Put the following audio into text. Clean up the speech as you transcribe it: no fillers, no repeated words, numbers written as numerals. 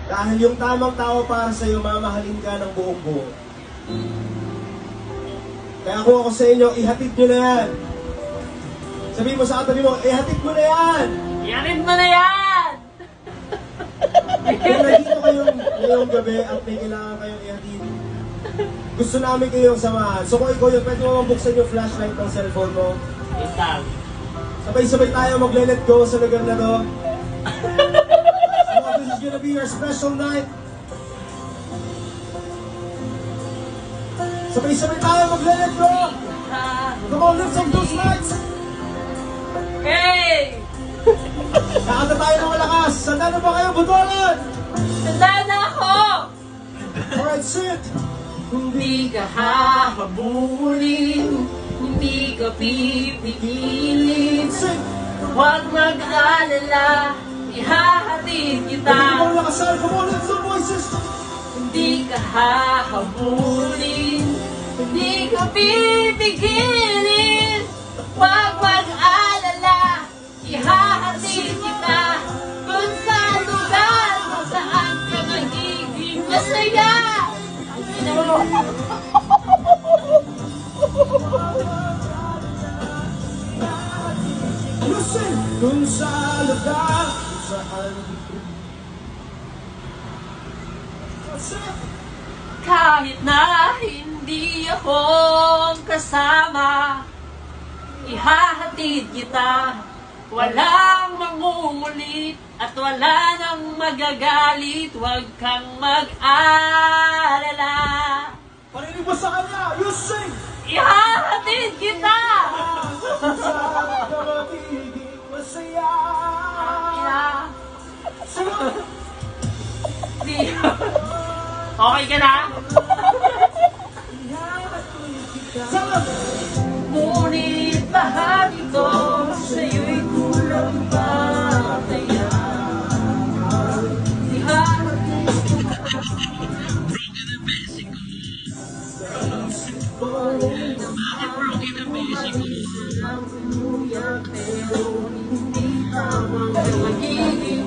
Dahil yung tamang tao para sa'yo, mamahalin ka ng buong buo. Kaya kung ako sa inyo, ihatid nyo na yan. Sabihin mo sa katabi mo, ihatid mo na yan! Ihatid mo na yan! Kung nandito ngayong gabi at may kailangan kayong ihatid, gusto namin kayong samahan. So kung ikaw yun, pwede mo mabuksan yung flashlight ng cellphone mo. Isang. Sabay-sabay tayo magle-let go sa lugar na to. So this is gonna be your special night. Sabay-sabay tayo magle-let go. Come on, lift up those lights. Hey! Kakanta tayo ng malakas. Sanda na ba kayo, butolan? Tanda na ako! Alright, sit. Hindi ka hahabulin, hindi ka pipigilin. Sit. Huwag mag-alala, ihahatid kita. Come on, lakasan. Come on, lift the voices. Hindi ka hahabulin, hindi ka pipigilin. Huwag mag-alala, ihahatid kita kung sa lugar kung saan ka magiging masaya. Listen, kung sa lugar kung saan. Kahit na hindi ako ang kasama, ihahatid kita. Walang mangungulit at wala nang magagalit. Huwag kang mag-alala. Parinig mo sa kanya, you sing! Ihahatid kita! Saan ka magiging masaya? Okay ka na? Saan? Ngunit lahat ito sa'yo'y kulang pa kaya ihahatid pero hindi tamang magiging